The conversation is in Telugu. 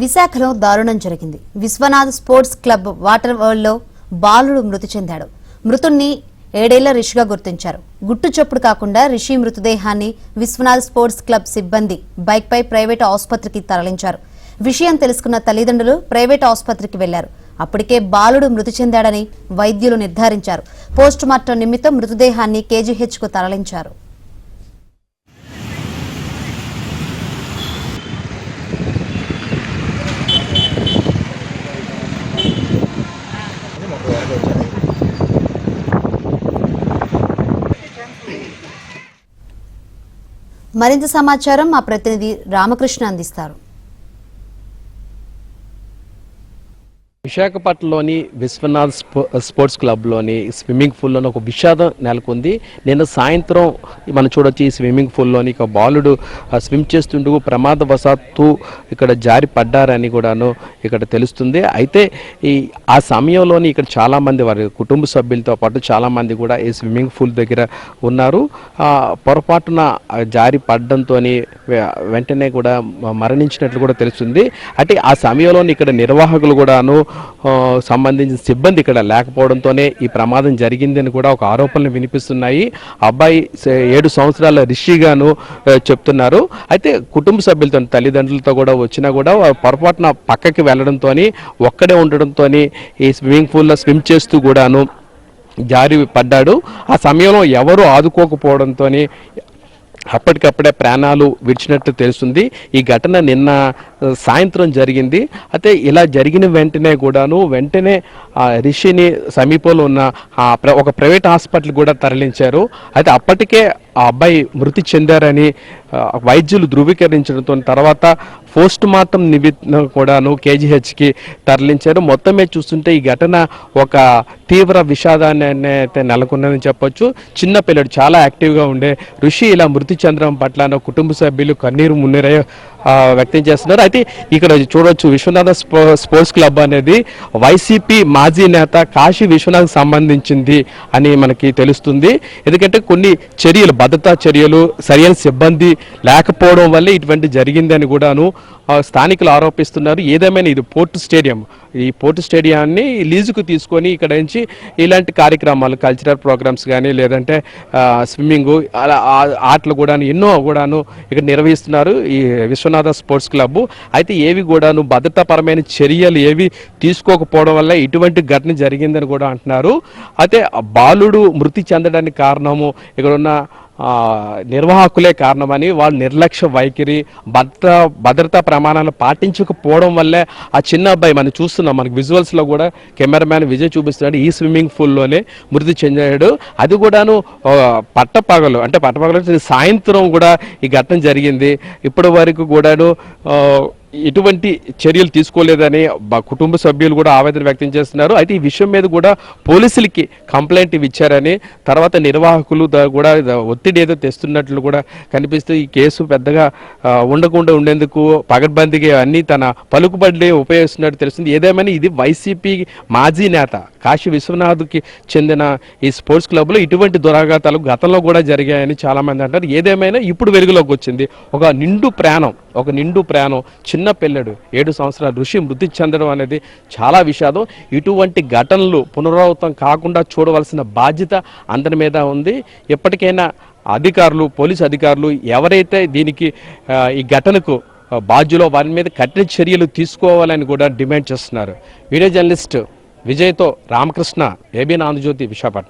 విశాఖలో దారుణం జరిగింది. విశ్వనాథ్ స్పోర్ట్స్ క్లబ్ వాటర్ వరల్డ్లో బాలుడు మృతి చెందాడు. మృతుణ్ణి 7 ఏళ్ల రిషిగా గుర్తించారు. గుట్టు చప్పుడు కాకుండా రిషి మృతదేహాన్ని విశ్వనాథ్ స్పోర్ట్స్ క్లబ్ సిబ్బంది బైక్పై ప్రైవేటు ఆసుపత్రికి తరలించారు. విషయం తెలుసుకున్న తల్లిదండ్రులు ప్రైవేటు ఆసుపత్రికి వెళ్లారు. అప్పటికే బాలుడు మృతి చెందాడని వైద్యులు నిర్ధారించారు. పోస్టుమార్టం నిమిత్తం మృతదేహాన్ని కేజీహెచ్కు తరలించారు. మరింత సమాచారం మా ప్రతినిధి రామకృష్ణ అందిస్తారు. విశాఖపట్నంలోని విశ్వనాథ్ స్పోర్ట్స్ క్లబ్లోని స్విమ్మింగ్ పూల్లోని ఒక విషాదం నెలకొంది. నిన్న సాయంత్రం మనం చూడొచ్చు ఈ స్విమ్మింగ్ పూల్లోని ఒక బాలుడు స్విమ్ చేస్తుండూ ప్రమాదవశాత్తు ఇక్కడ జారి పడ్డారని కూడాను ఇక్కడ తెలుస్తుంది. అయితే ఆ సమయంలోని ఇక్కడ చాలామంది వారి కుటుంబ సభ్యులతో పాటు చాలామంది కూడా ఈ స్విమ్మింగ్ పూల్ దగ్గర ఉన్నారు. పొరపాటున జారి పడడంతో వెంటనే కూడా మరణించినట్లు కూడా తెలుస్తుంది. అంటే ఆ సమయంలోని ఇక్కడ నిర్వాహకులు కూడాను సంబంధించిన సిబ్బంది ఇక్కడ లేకపోవడంతోనే ఈ ప్రమాదం జరిగిందని కూడా ఒక ఆరోపణలు వినిపిస్తున్నాయి. అబ్బాయి 7 సంవత్సరాల రిషిగాను చెప్తున్నారు. అయితే కుటుంబ సభ్యులతో తల్లిదండ్రులతో కూడా వచ్చినా కూడా పొరపాటున పక్కకి వెళ్ళడంతో ఒక్కడే ఉండడంతో ఈ స్విమ్మింగ్ పూల్లో స్విమ్ చేస్తూ కూడాను జారి పడ్డాడు. ఆ సమయంలో ఎవరు ఆదుకోకపోవడంతో అప్పటికప్పుడే ప్రాణాలు విడిచినట్టు తెలుస్తుంది. ఈ ఘటన నిన్న సాయంత్రం జరిగింది. అయితే ఇలా జరిగిన వెంటనే రిషిని సమీపంలో ఉన్న ఒక ప్రైవేట్ హాస్పిటల్ కూడా తరలించారు. అయితే అప్పటికే ఆ అబ్బాయి మృతి చెందారని వైద్యులు ధృవీకరించడంతో తర్వాత పోస్ట్ మార్టం నిమిత్తం కూడాను కేజీహెచ్కి తరలించారు. మొత్తమే చూస్తుంటే ఈ ఘటన ఒక తీవ్ర విషాదాన్ని అయితే నెలకొన్నదని చెప్పొచ్చు. చిన్న పిల్లడు చాలా యాక్టివ్గా ఉండే ఋషి ఇలా మృతి చెందడం పట్ల కుటుంబ సభ్యులు కన్నీరు మున్నీరే వ్యక్తం చేస్తున్నారు. అయితే ఇక్కడ చూడవచ్చు విశ్వనాథ స్పోర్ట్స్ క్లబ్ అనేది వైసీపీ మాజీ నేత కాశీ విశ్వనాథ్ సంబంధించింది అని మనకి తెలుస్తుంది. ఎందుకంటే కొన్ని చర్యలు భద్రతా చర్యలు సరైన సిబ్బంది లేకపోవడం వల్లే ఇటువంటి జరిగిందని కూడాను స్థానికులు ఆరోపిస్తున్నారు. ఏదేమైనా ఇది పోర్టు స్టేడియం. ఈ పోర్టు స్టేడియాన్ని లీజుకు తీసుకొని ఇక్కడ నుంచి ఇలాంటి కార్యక్రమాలు కల్చరల్ ప్రోగ్రామ్స్ కానీ లేదంటే స్విమ్మింగ్ ఆటలు కూడాను ఎన్నో కూడాను ఇక్కడ నిర్వహిస్తున్నారు ఈ విశ్వనాథ స్పోర్ట్స్ క్లబ్. అయితే ఏవి కూడాను భద్రతాపరమైన చర్యలు ఏవి తీసుకోకపోవడం వల్ల ఇటువంటి ఘటన జరిగిందని కూడా అంటున్నారు. అయితే బాలుడు మృతి చెందడానికి కారణము ఇక్కడ ఉన్న నిర్వాహకులే కారణమని వాళ్ళ నిర్లక్ష్య వైఖరి భద్రతా ప్రమాణాలు పాటించకపోవడం వల్లే ఆ చిన్న అబ్బాయి మనం చూస్తున్నాం, మనకి విజువల్స్లో కూడా కెమెరామ్యాన్ విజయ్ చూపిస్తున్నాడు, ఈ స్విమ్మింగ్ పూల్లోనే మృతి చెందాడు. అది కూడాను పట్టపగలు సాయంత్రం కూడా ఈ ఘటన జరిగింది. ఇప్పటి వరకు కూడాను ఎటువంటి చర్యలు తీసుకోలేదని కుటుంబ సభ్యులు కూడా ఆవేదన వ్యక్తం చేస్తున్నారు. అయితే ఈ విషయం మీద కూడా పోలీసులకి కంప్లైంట్ ఇచ్చారని తర్వాత నిర్వాహకులు కూడా ఒత్తిడి ఏదో తెస్తున్నట్లు కూడా కనిపిస్తూ ఈ కేసు పెద్దగా ఉండకుండా ఉండేందుకు పగడ్బందీగా అన్ని తన పలుకుబడిని ఉపయోగిస్తున్నట్టు తెలుస్తుంది. ఏదేమైనా ఇది వైసీపీ మాజీ నేత కాశీ విశ్వనాథ్కి చెందిన ఈ స్పోర్ట్స్ క్లబ్లో ఇటువంటి దురాఘాతాలు గతంలో కూడా జరిగాయని చాలామంది అంటారు. ఏదేమైనా ఇప్పుడు వెలుగులోకి వచ్చింది ఒక నిండు ప్రాణం చిన్న పిల్లడు 7 సంవత్సరాల ఋషి మృతి చెందడం అనేది చాలా విషాదం. ఇటువంటి ఘటనలు పునరావృతం కాకుండా చూడవలసిన బాధ్యత అందరి మీద ఉంది. ఎప్పటికైనా పోలీసు అధికారులు ఎవరైతే దీనికి ఈ ఘటనకు బాధ్యులో వారి మీద కఠిన చర్యలు తీసుకోవాలని కూడా డిమాండ్ చేస్తున్నారు. వీడియో జర్నలిస్ట్ విజయ్తో రామకృష్ణ, ఏబీఎన్ ఆంధ్రజ్యోతి, విశాఖపట్నం.